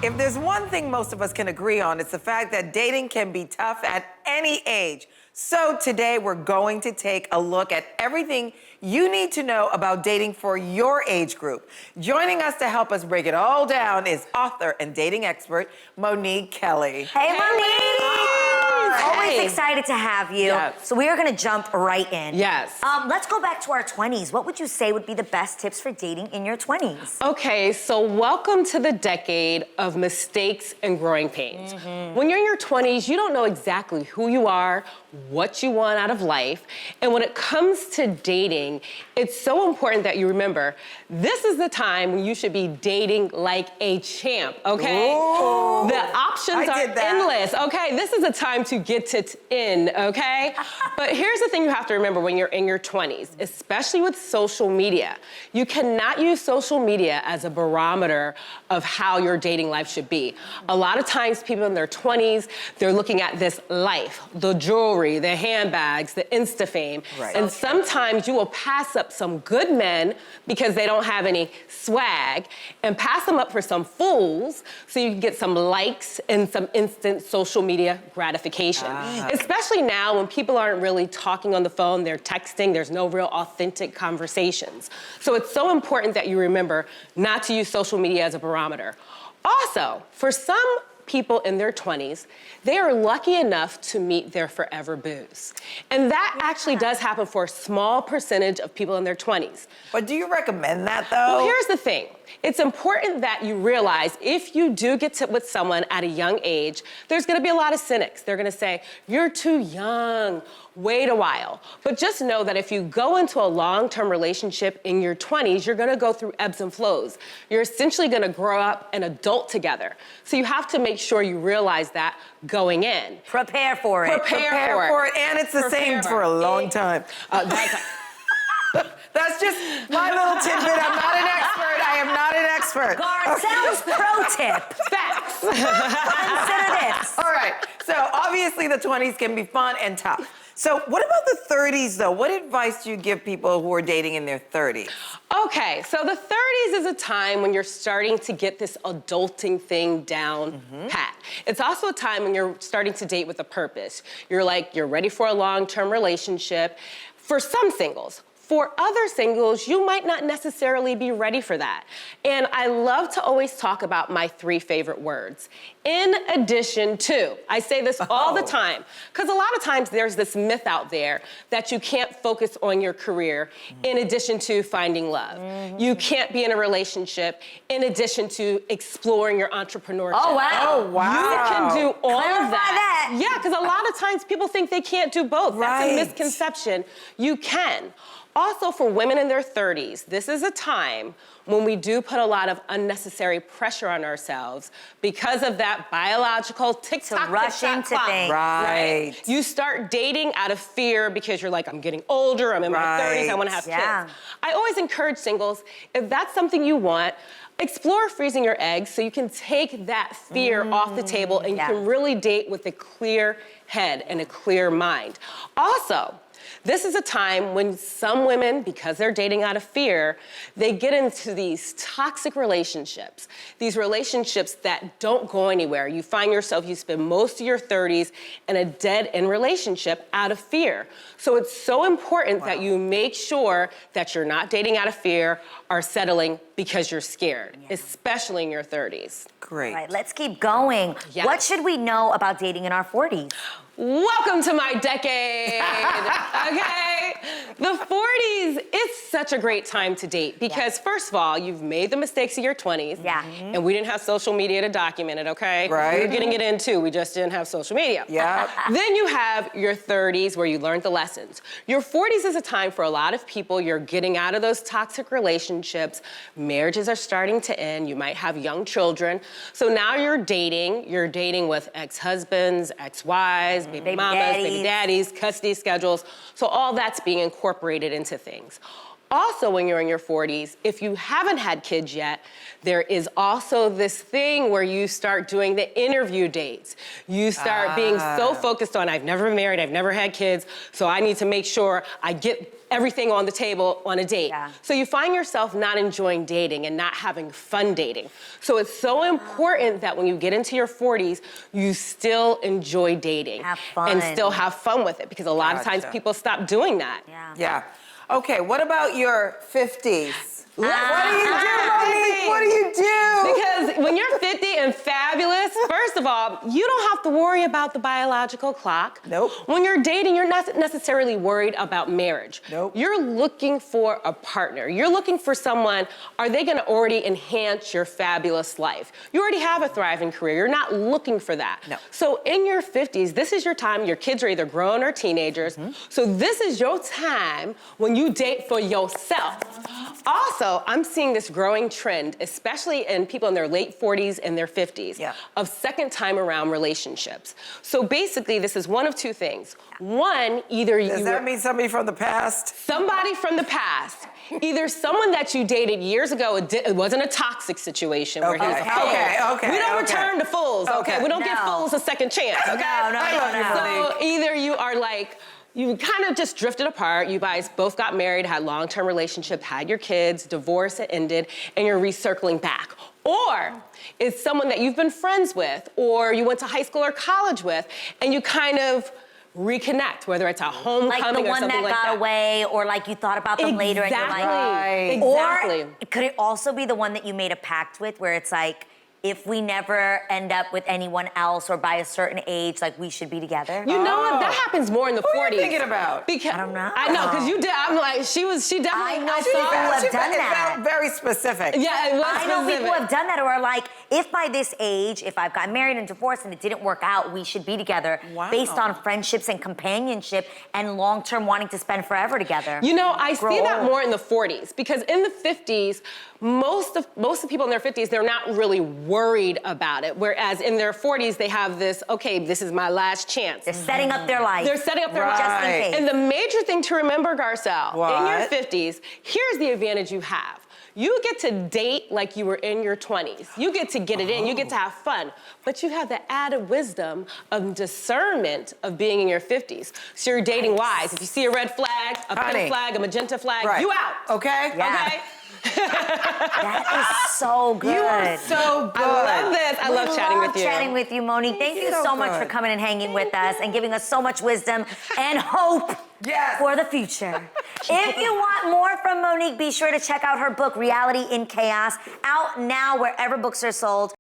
If there's one thing most of us can agree on, it's the fact that dating can be tough at any age. So today we're going to take a look at everything you need to know about dating for your age group. Joining us to help us break it all down is author and dating expert, Monique Kelley. Hey, Monique! Always excited to have you. Yes. So we are gonna jump right in. Yes. Let's go back to our 20s. What would you say would be the best tips for dating in your 20s? Okay, so welcome to the decade of mistakes and growing pains. When you're in your 20s, you don't know exactly who you are, what you want out of life. And when it comes to dating, it's so important that you remember, this is the time when you should be dating like a champ, okay? Ooh. The options are endless, okay? This is a time to get it in, okay? But here's the thing you have to remember when you're in your 20s, especially with social media. You cannot use social media as a barometer of how your dating life should be. A lot of times people in their 20s, they're looking at this life, the jewelry, the handbags, the Insta fame. Right. And sometimes you will pass up some good men because they don't have any swag and pass them up for some fools so you can get some likes and some instant social media gratification. Especially now when people aren't really talking on the phone, they're texting, there's no real authentic conversations. So it's so important that you remember not to use social media as a barometer. Also, for some people in their 20s, they are lucky enough to meet their forever booze. And that actually does happen for a small percentage of people in their 20s. But do you recommend that, though? Well, here's the thing. It's important that you realize if you do get with someone at a young age, there's gonna be a lot of cynics. They're gonna say, you're too young, wait a while. But just know that if you go into a long-term relationship in your 20s, you're gonna go through ebbs and flows. You're essentially gonna grow up an adult together. So you have to make sure you realize that going in. Prepare for it. Prepare for it, and it's the same for a long time. That's just my little tidbit. I'm not an expert. I am not an expert. Gar, sounds pro tip. Facts. Consider this. All right, so obviously the 20s can be fun and tough. So what about the 30s, though? What advice do you give people who are dating in their 30s? Okay, so the 30s is a time when you're starting to get this adulting thing down pat. It's also a time when you're starting to date with a purpose. You're ready for a long-term relationship. For some singles. For other singles, you might not necessarily be ready for that. And I love to always talk about my 3 favorite words. In addition to, I say this all the time, because a lot of times there's this myth out there that you can't focus on your career in addition to finding love. You can't be in a relationship in addition to exploring your entrepreneurship. Oh, wow. Oh, wow. You can do all Clarify of that. that. Yeah, because a lot of times people think they can't do both. Right. That's a misconception. You can. Also, for women in their 30s, this is a time when we do put a lot of unnecessary pressure on ourselves because of that biological tick-tock, rush into clock. things. Right. You start dating out of fear because you're like, I'm getting older, I'm in my 30s, I want to have kids. I always encourage singles, if that's something you want, explore freezing your eggs so you can take that fear off the table and you can really date with a clear head and a clear mind. Also, this is a time when some women, because they're dating out of fear, they get into these toxic relationships, these relationships that don't go anywhere. You find yourself, you spend most of your 30s in a dead-end relationship out of fear. So it's so important that you make sure that you're not dating out of fear or settling because you're scared, especially in your 30s. Great. All right, let's keep going. Yes. What should we know about dating in our 40s? Welcome to my decade, okay? The 40s is such a great time to date because first of all, you've made the mistakes of your 20s. And we didn't have social media to document it, okay? Right. We were getting it in too, we just didn't have social media. Yeah. Then you have your 30s where you learned the lessons. Your 40s is a time for a lot of people, you're getting out of those toxic relationships, marriages are starting to end, you might have young children. So now you're dating with ex-husbands, ex-wives, baby mamas, baby daddies, custody schedules. So all that's being incorporated into things. Also, when you're in your 40s, if you haven't had kids yet, there is also this thing where you start doing the interview dates. You start being so focused on, I've never been married, I've never had kids, so I need to make sure I get everything on the table on a date. Yeah. So you find yourself not enjoying dating and not having fun dating. So it's so important that when you get into your 40s, you still enjoy dating. Have fun. And still have fun with it, because a lot of times Gotcha. people stop doing that. Yeah. Yeah. Okay, what about your 50s? What do you do, Ah. Monique? What do you do? Because when you're 50 and fabulous, first of all, you don't have to worry about the biological clock. Nope. When you're dating, you're not necessarily worried about marriage. Nope. You're looking for a partner. You're looking for someone, are they gonna already enhance your fabulous life? You already have a thriving career. You're not looking for that. No. So in your 50s, this is your time. Your kids are either grown or teenagers. So this is your time when you date for yourself. Also, I'm seeing this growing trend, especially in people in their late 40s and their 50s, of second time around relationships. So basically, this is one of two things. One, either Does that mean somebody from the past? somebody from the past, either someone that you dated years ago, it wasn't a toxic situation where he was a fool. Okay. We don't return to fools, okay? We don't give fools a second chance, okay? No. So either you are like, you kind of just drifted apart, you guys both got married, had long-term relationship, had your kids, divorce had ended, and you're recircling back. Or it's someone that you've been friends with, or you went to high school or college with, and you kind of reconnect, whether it's a homecoming Like the or one something that like got that. away, or like you thought about them later and you're like, Exactly. Or could it also be the one that you made a pact with, where it's like, if we never end up with anyone else or by a certain age, like we should be together? You know what? That happens more in the 40s. Who are you thinking about? Because I don't know. I know, because you did. I'm like, she definitely. I know saw- people have done It that. felt very specific. Yeah, it was I know specific. people have done that, who are like, if by this age, if I've got married and divorced and it didn't work out, we should be together, based on friendships and companionship and long-term wanting to spend forever together. You know, I Grow see that old. more in the 40s, because in the 50s, most of the people in their 50s, they're not really worried about it. Whereas in their 40s, they have this, okay, this is my last chance. They're setting up their life. They're setting up their life. Just in case. And the major thing to remember, Garcelle, in your What? 50s, here's the advantage you have. You get to date like you were in your 20s. You get to get it in, you get to have fun. But you have the added wisdom of discernment of being in your 50s. So you're dating wise. If you see a red flag, a pink flag, a magenta flag, you out. Okay? Yeah. Okay? That is so good. You are so good. I love this. I love chatting with you. Chatting with you, Monique. Thank you so much for coming and hanging with us and giving us so much wisdom and hope for the future. If you want more from Monique, be sure to check out her book, Reality in Chaos, out now wherever books are sold.